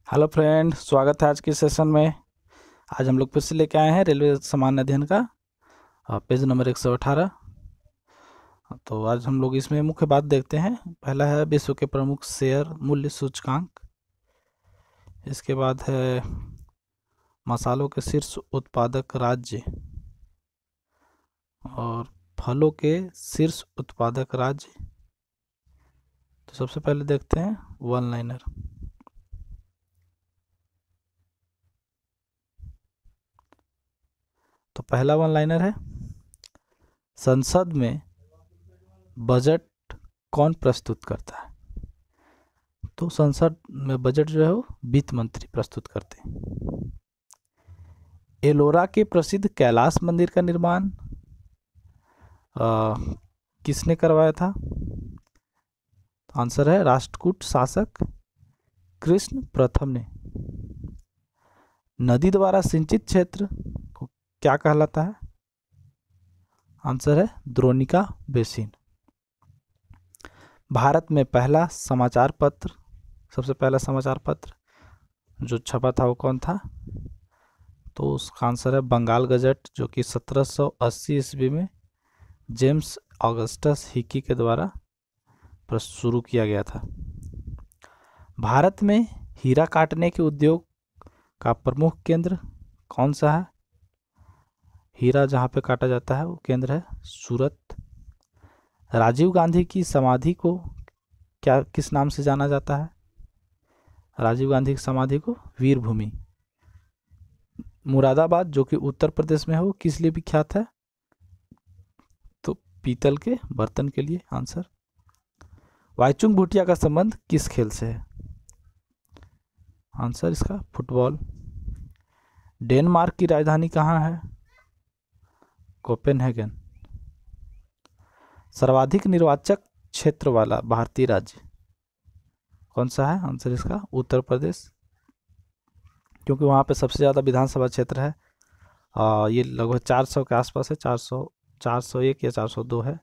Hello friend, स्वागत है आज के सेशन में। आज हम लोग फिर से लेके आए हैं रेलवे सामान्य अध्ययन का पेज नंबर 118। तो आज हम लोग इसमें मुख्य बात देखते हैं। पहला है विश्व के प्रमुख शेयर मूल्य सूचकांक। इसके बाद है मसालों के शीर्ष उत्पादक राज्य और फलों के शीर्ष उत्पादक राज्य। तो सबसे पहले देखते हैं वन लाइनर। तो पहला वन लाइनर है, संसद में बजट कौन प्रस्तुत करता है? तो संसद में बजट जो है वो वित्त मंत्री प्रस्तुत करते हैं। एलोरा के प्रसिद्ध कैलाश मंदिर का निर्माण किसने करवाया था? आंसर है राष्ट्रकूट शासक कृष्ण प्रथम ने। नदी द्वारा सिंचित क्षेत्र को क्या कहलाता है? आंसर है द्रोणिका बेसिन। भारत में पहला समाचार पत्र, सबसे पहला समाचार पत्र जो छपा था वो कौन था? तो उसका आंसर है बंगाल गजट, जो कि 1780 ईस्वी में जेम्स ऑगस्टस हिकी के द्वारा शुरू किया गया था। भारत में हीरा काटने के उद्योग का प्रमुख केंद्र कौन सा है? हीरा जहाँ पे काटा जाता है वो केंद्र है सूरत। राजीव गांधी की समाधि को किस नाम से जाना जाता है? राजीव गांधी की समाधि को वीर भूमि। मुरादाबाद जो कि उत्तर प्रदेश में है वो किस लिए विख्यात है? तो पीतल के बर्तन के लिए। आंसर। वाईचुंग भूटिया का संबंध किस खेल से है? आंसर इसका फुटबॉल। डेनमार्क की राजधानी कहाँ है? कोपेनहेगन। सर्वाधिक निर्वाचक क्षेत्र वाला भारतीय राज्य कौन सा है? आंसर इसका उत्तर प्रदेश, क्योंकि वहाँ पे सबसे ज़्यादा विधानसभा क्षेत्र है। ये लगभग 400 के आसपास है, 401 या 402 है।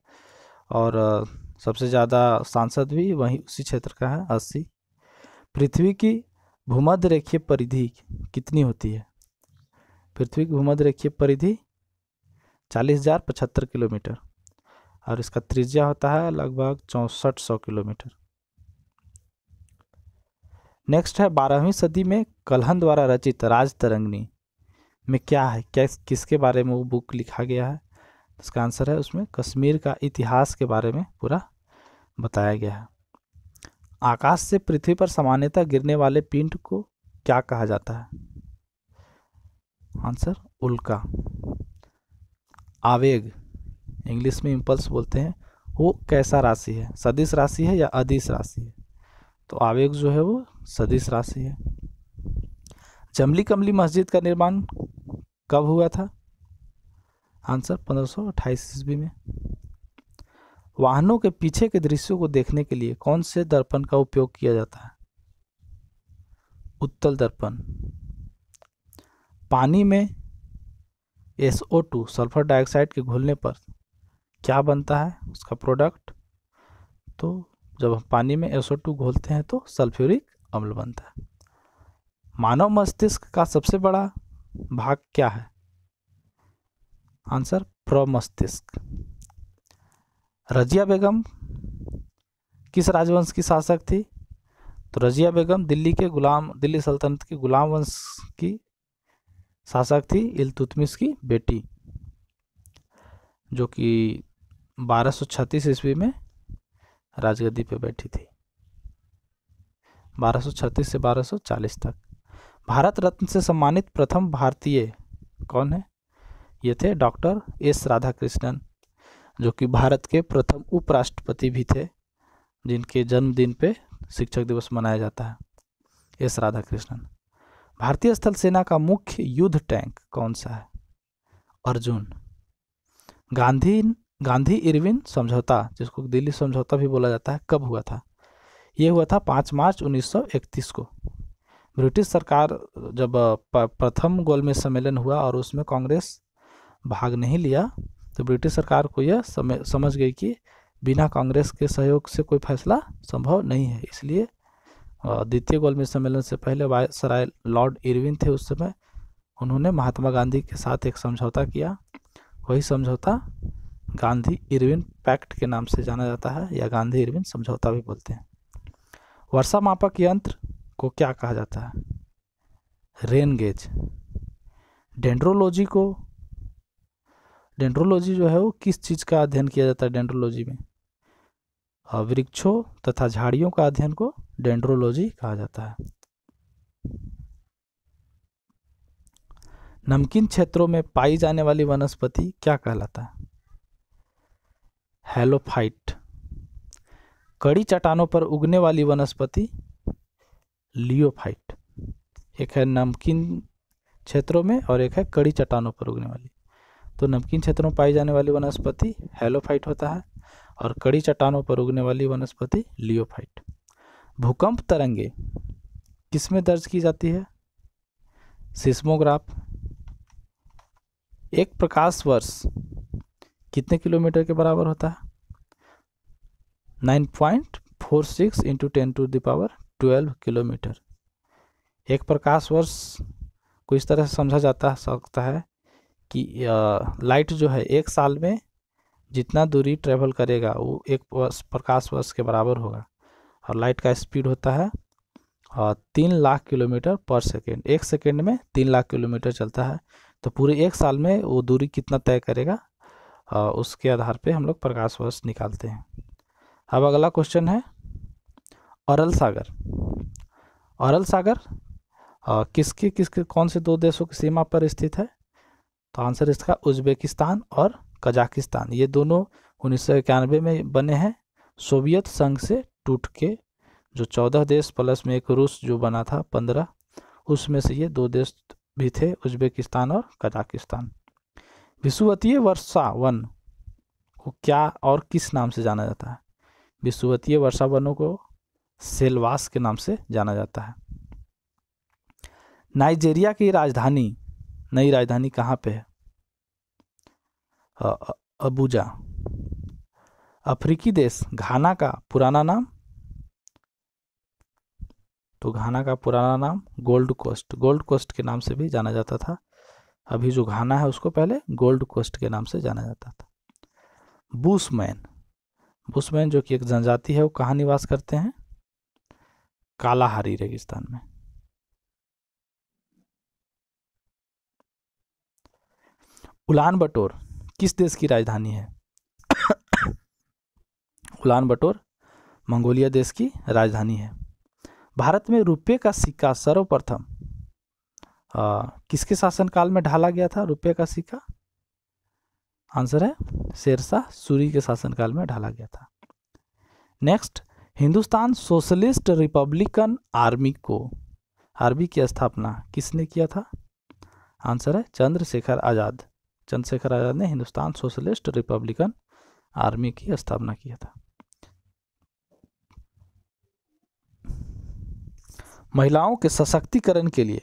और सबसे ज़्यादा सांसद भी वहीं उसी क्षेत्र का है, 80। पृथ्वी की भूमध्य रेखीय परिधि कितनी होती है? पृथ्वी की भूमध्य रेखीय परिधि 40,075 किलोमीटर और इसका त्रिज्या होता है लगभग 6400 किलोमीटर। नेक्स्ट है 12वीं सदी में कल्हन द्वारा रचित राजतरंगिणी में क्या है? किसके बारे में वो बुक लिखा गया है? इसका आंसर है उसमें कश्मीर का इतिहास के बारे में पूरा बताया गया है। आकाश से पृथ्वी पर सामान्यतः गिरने वाले पिंड को क्या कहा जाता है? आंसर उल्का। आवेग, इंग्लिश में इम्पल्स बोलते हैं, वो कैसा राशि है? सदिश राशि है या अदिश राशि है? तो आवेग जो है वो सदिश राशि है। जमली कमली मस्जिद का निर्माण कब हुआ था? आंसर 1528 ईस्वी में। वाहनों के पीछे के दृश्यों को देखने के लिए कौन से दर्पण का उपयोग किया जाता है? उत्तल दर्पण। पानी में SO2 सल्फर डाइऑक्साइड के घुलने पर क्या बनता है उसका प्रोडक्ट? तो जब हम पानी में SO2 घोलते हैं तो सल्फ्यूरिक अम्ल बनता है। मानव मस्तिष्क का सबसे बड़ा भाग क्या है? आंसर प्रमस्तिष्क। रजिया बेगम किस राजवंश की शासक थी? तो रजिया बेगम दिल्ली सल्तनत की गुलाम वंश की शासक थी, इल्तुतमिश की बेटी, जो कि 1236 ईस्वी में राजगद्दी पे बैठी थी, 1236 से 1240 तक। भारत रत्न से सम्मानित प्रथम भारतीय कौन है? ये थे डॉक्टर एस राधाकृष्णन, जो कि भारत के प्रथम उपराष्ट्रपति भी थे, जिनके जन्मदिन पे शिक्षक दिवस मनाया जाता है, एस राधाकृष्णन। भारतीय स्थल सेना का मुख्य युद्ध टैंक कौन सा है? अर्जुन। गांधी इरविन समझौता, जिसको दिल्ली समझौता भी बोला जाता है, कब हुआ था? ये हुआ था 5 मार्च 1931 को। ब्रिटिश सरकार जब प्रथम गोलमेज सम्मेलन हुआ और उसमें कांग्रेस भाग नहीं लिया, तो ब्रिटिश सरकार को यह समझ गई कि बिना कांग्रेस के सहयोग से कोई फैसला संभव नहीं है, इसलिए द्वितीय गोलमेज सम्मेलन से पहले वायसराय लॉर्ड इरविन थे उस समय। उन्होंने महात्मा गांधी के साथ एक समझौता किया, वही समझौता गांधी इरविन पैक्ट के नाम से जाना जाता है, या गांधी इरविन समझौता भी बोलते हैं। वर्षा मापक यंत्र को क्या कहा जाता है? Rain gauge. डेंड्रोलॉजी जो है वो किस चीज़ का अध्ययन किया जाता है डेंड्रोलॉजी में? वृक्षों तथा झाड़ियों का अध्ययन को डेंड्रोलॉजी कहा जाता है। नमकीन क्षेत्रों में पाई जाने वाली वनस्पति क्या कहलाता है? हेलोफाइट। कड़ी चट्टानों पर उगने वाली वनस्पति लियोफाइट। एक है नमकीन क्षेत्रों में और एक है कड़ी चट्टानों पर उगने वाली। तो नमकीन क्षेत्रों में पाई जाने वाली वनस्पति हेलोफाइट होता है और कड़ी चट्टानों पर उगने वाली वनस्पति लियोफाइट। भूकंप तरंगे किसमें दर्ज की जाती है? सिस्मोग्राफ। एक प्रकाश वर्ष कितने किलोमीटर के बराबर होता है? 9.46 इंटू 10⁻12 किलोमीटर। एक प्रकाश वर्ष को इस तरह से समझा जा सकता है कि लाइट जो है एक साल में जितना दूरी ट्रेवल करेगा वो एक प्रकाश वर्ष के बराबर होगा, और लाइट का स्पीड होता है 3 लाख किलोमीटर पर सेकेंड। एक सेकेंड में 3 लाख किलोमीटर चलता है, तो पूरे एक साल में वो दूरी कितना तय करेगा उसके आधार पे हम लोग प्रकाश वर्ष निकालते हैं। अब अगला क्वेश्चन है अरल सागर। अरल सागर किसके कौन से दो देशों की सीमा पर स्थित है? तो आंसर इसका उज्बेकिस्तान और कजाकिस्तान। ये दोनों 1991 में बने हैं सोवियत संघ से टूट के। जो 14 देश प्लस में एक रूस जो बना था 15, उसमें से ये 2 देश भी थे, उज्बेकिस्तान और कजाकिस्तान। विषुवतीय वर्षा वन को क्या और किस नाम से जाना जाता है? विषुवतीय वर्षा वनों को सेलवास के नाम से जाना जाता है। नाइजीरिया की राजधानी, नई राजधानी कहाँ पे है? अबुजा। अफ्रीकी देश घाना का पुराना नाम? तो घाना का पुराना नाम गोल्ड कोस्ट। गोल्ड कोस्ट के नाम से भी जाना जाता था। अभी जो घाना है उसको पहले गोल्ड कोस्ट के नाम से जाना जाता था। बुशमैन। बुशमैन जो कि एक जनजाति है, वो कहाँ निवास करते हैं? कालाहारी रेगिस्तान में। उलान बटोर किस देश की राजधानी है? उलान बटोर मंगोलिया देश की राजधानी है। भारत में रुपये का सिक्का सर्वप्रथम किसके शासनकाल में ढाला गया था? रुपये का सिक्का आंसर है शेरशाह सूरी के शासनकाल में ढाला गया था। Next, Hindustan socialist Republican army की स्थापना किसने किया था? आंसर है चंद्रशेखर आज़ाद। चंद्रशेखर आज़ाद ने हिंदुस्तान सोशलिस्ट रिपब्लिकन आर्मी की स्थापना किया था। महिलाओं के सशक्तिकरण के लिए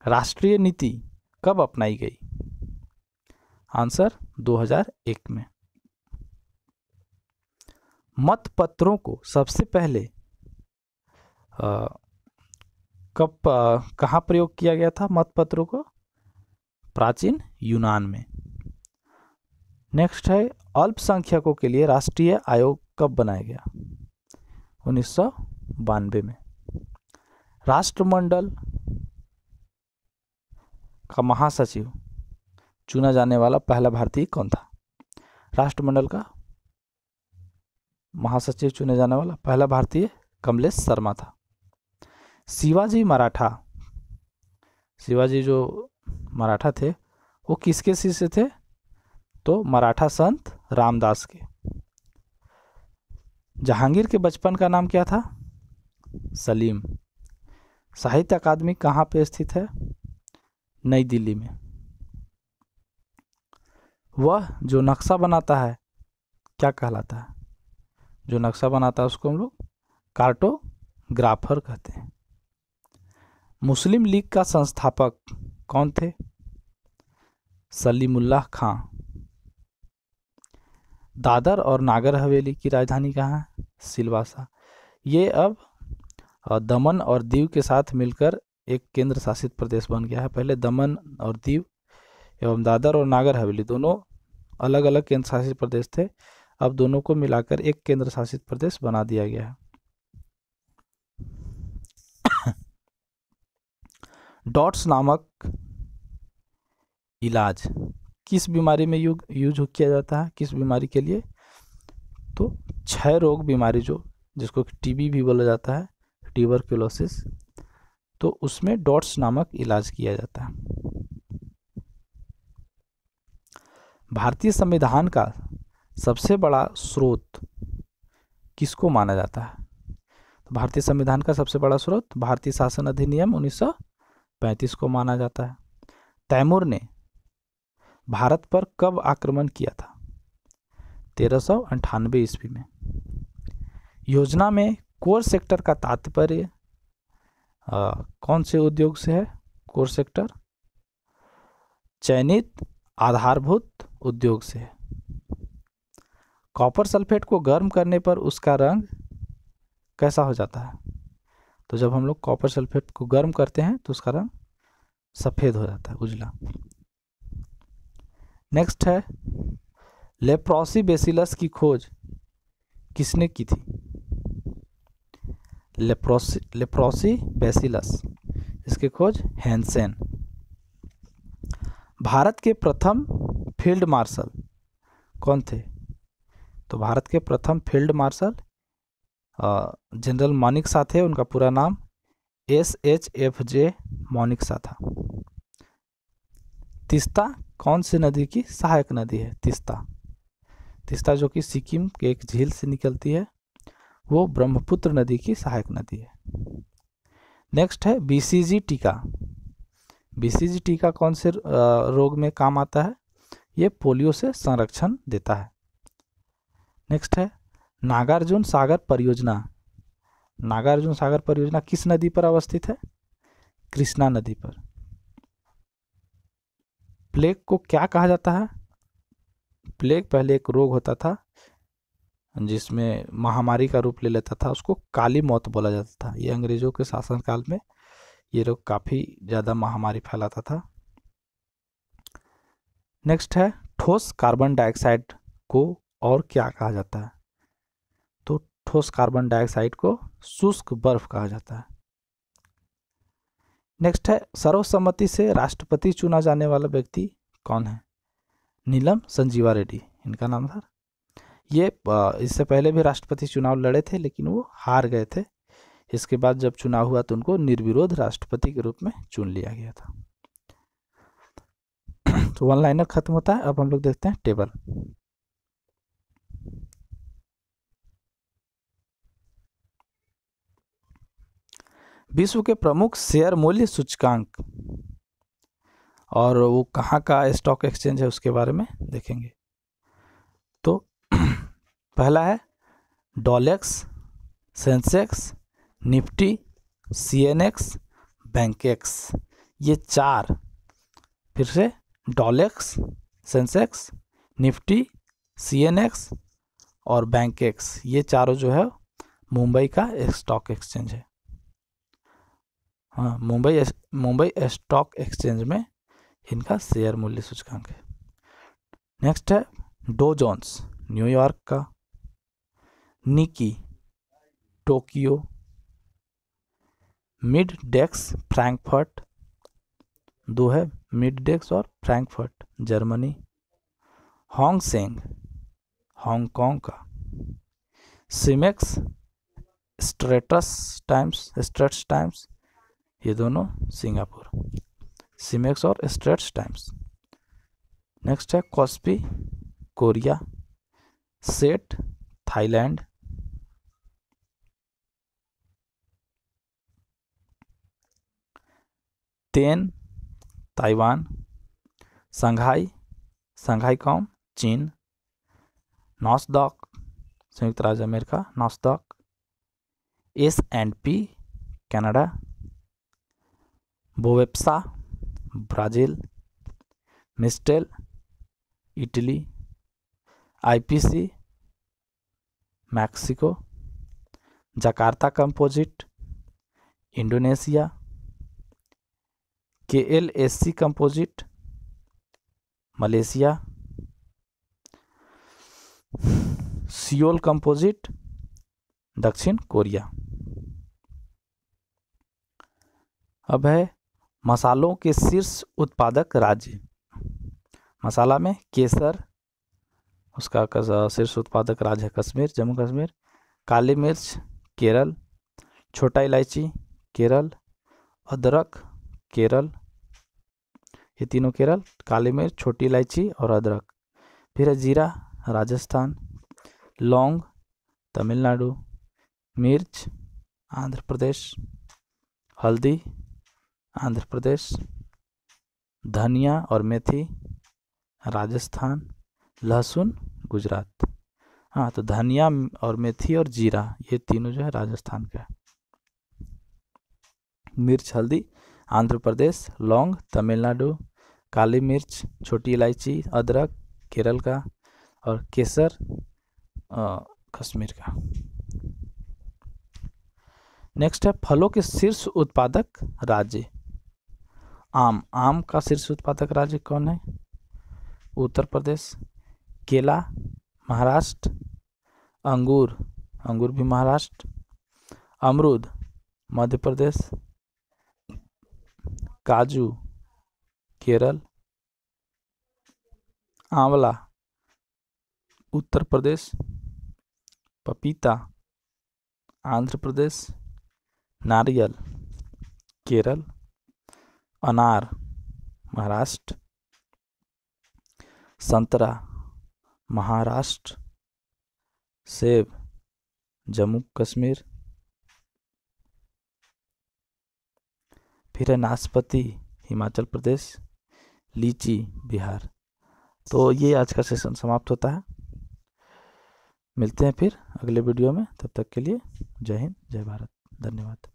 राष्ट्रीय नीति कब अपनाई गई? आंसर 2001 में। मतपत्रों को सबसे पहले कहाँ प्रयोग किया गया था? मतपत्रों को प्राचीन यूनान में। नेक्स्ट है अल्पसंख्यकों के लिए राष्ट्रीय आयोग कब बनाया गया? 1992 में। राष्ट्रमंडल का महासचिव चुना जाने वाला पहला भारतीय कौन था? राष्ट्रमंडल का महासचिव चुने जाने वाला पहला भारतीय कमलेश शर्मा था। शिवाजी जो मराठा थे वो किसके शिष्य थे? तो मराठा संत रामदास के। जहांगीर के बचपन का नाम क्या था? सलीम। साहित्य अकादमी कहाँ पे स्थित है? नई दिल्ली में। वह जो नक्शा बनाता है क्या कहलाता है? जो नक्शा बनाता है उसको हम लोग कार्टोग्राफर कहते हैं। मुस्लिम लीग का संस्थापक कौन थे? सलीमुल्लाह खां। दादर और नागर हवेली की राजधानी कहाँ है? सिलवासा। ये अब दमन और दीव के साथ मिलकर एक केंद्र शासित प्रदेश बन गया है। पहले दमन और दीव एवं दादर और नागर हवेली दोनों अलग अलग केंद्र शासित प्रदेश थे, अब दोनों को मिलाकर एक केंद्र शासित प्रदेश बना दिया गया है। डॉट्स नामक इलाज किस बीमारी में यूज किया जाता है, किस बीमारी के लिए? तो क्षय रोग बीमारी जिसको टीबी भी बोला जाता है, ट्यूबरक्लोसिस, तो उसमें डॉट्स नामक इलाज किया जाता है। भारतीय संविधान का सबसे बड़ा स्रोत किसको माना जाता है? तो भारतीय संविधान का सबसे बड़ा स्रोत भारतीय शासन अधिनियम 1935 को माना जाता है। तैमूर ने भारत पर कब आक्रमण किया था? 1398 ईस्वी में। योजना में कोर सेक्टर का तात्पर्य कौन से उद्योग से है? कोर सेक्टर चयनित आधारभूत उद्योग से है। कॉपर सल्फेट को गर्म करने पर उसका रंग कैसा हो जाता है? तो जब हम लोग कॉपर सल्फेट को गर्म करते हैं तो उसका रंग सफ़ेद हो जाता है, उजला। नेक्स्ट है, लेप्रोसी बेसिलस की खोज किसने की थी? लेप्रोसी बेसिलस, इसकी खोज हैंसेन। भारत के प्रथम फील्ड मार्शल कौन थे? तो भारत के प्रथम फील्ड मार्शल जनरल मानेकशॉ थे। उनका पूरा नाम SHFJ मानेकशॉ था। तीस्ता कौन सी नदी की सहायक नदी है? तीस्ता जो कि सिक्किम के एक झील से निकलती है, वो ब्रह्मपुत्र नदी की सहायक नदी है। नेक्स्ट है BCG टीका। BCG टीका कौन से रोग में काम आता है? ये पोलियो से संरक्षण देता है। नेक्स्ट है नागार्जुन सागर परियोजना। नागार्जुन सागर परियोजना किस नदी पर अवस्थित है? कृष्णा नदी पर। प्लेग को क्या कहा जाता है? प्लेग पहले एक रोग होता था जिसमें महामारी का रूप ले लेता था, उसको काली मौत बोला जाता था। ये अंग्रेजों के शासनकाल में ये रोग काफ़ी ज़्यादा महामारी फैलाता था। नेक्स्ट है ठोस कार्बन डाइऑक्साइड को और क्या कहा जाता है? तो ठोस कार्बन डाइऑक्साइड को शुष्क बर्फ कहा जाता है। नेक्स्ट है सर्वसम्मति से राष्ट्रपति चुना जाने वाला व्यक्ति कौन है? नीलम संजीवा रेड्डी इनका नाम था। ये इससे पहले भी राष्ट्रपति चुनाव लड़े थे लेकिन वो हार गए थे। इसके बाद जब चुनाव हुआ तो उनको निर्विरोध राष्ट्रपति के रूप में चुन लिया गया था। तो वन लाइनर खत्म होता है। अब हम लोग देखते हैं टेबल। विश्व के प्रमुख शेयर मूल्य सूचकांक और वो कहाँ का स्टॉक एक्सचेंज है उसके बारे में देखेंगे। तो पहला है डॉलेक्स, सेंसेक्स, निफ्टी, CNX, बैंकेक्स। ये चार, फिर से डॉलेक्स, सेंसेक्स, निफ्टी, CNX और बैंकेक्स, ये चारों जो है मुंबई का स्टॉक एक्सचेंज है। हाँ, मुंबई स्टॉक एक्सचेंज में इनका शेयर मूल्य सूचकांक है। नेक्स्ट है डो जोन्स न्यूयॉर्क का, Nikkei Tokyo, mid DAX Frankfurt, दो है मिड डेक्स और Frankfurt Germany, Hang Seng Hong Kong का, सिमेक्स स्ट्रेट्स टाइम्स ये दोनों सिंगापुर, सिमेक्स और स्ट्रेट्स टाइम्स। नेक्स्ट है कॉस्पी कोरिया, सेट थाईलैंड, तेन ताइवान, संघाई कॉम चीन, नॉस्डॉक संयुक्त राज्य America, Nasdaq, S&P Canada, Bovespa Brazil, मिस्टेल Italy, IPC Mexico, Jakarta composite Indonesia. KLAC composite Malaysia. Seoul composite दक्षिण कोरिया। अब है मसालों के शीर्ष उत्पादक राज्य। मसाला में केसर, उसका शीर्ष उत्पादक राज्य है कश्मीर, जम्मू कश्मीर। काली मिर्च केरल, छोटा इलायची केरल, अदरक केरल, ये तीनों केरल, काली मिर्च, छोटी इलायची और अदरक। फिर है जीरा राजस्थान, लौंग तमिलनाडु, मिर्च आंध्र प्रदेश, हल्दी आंध्र प्रदेश, धनिया और मेथी राजस्थान, लहसुन गुजरात। हाँ, तो धनिया और मेथी और जीरा ये तीनों जो है राजस्थान का। मिर्च हल्दी आंध्र प्रदेश, लौंग तमिलनाडु, काली मिर्च छोटी इलायची अदरक केरल का और केसर कश्मीर का। नेक्स्ट है फलों के शीर्ष उत्पादक राज्य। आम का शीर्ष उत्पादक राज्य कौन है? उत्तर प्रदेश। केला महाराष्ट्र, अंगूर भी महाराष्ट्र, अमरूद मध्य प्रदेश, काजू केरल, आंवला उत्तर प्रदेश, पपीता आंध्र प्रदेश, नारियल केरल, अनार महाराष्ट्र, संतरा महाराष्ट्र, सेब जम्मू कश्मीर। फिर है नाशपाती हिमाचल प्रदेश, लीची बिहार। तो ये आज का सेशन समाप्त होता है। मिलते हैं फिर अगले वीडियो में, तब तक के लिए जय हिंद जय भारत, धन्यवाद।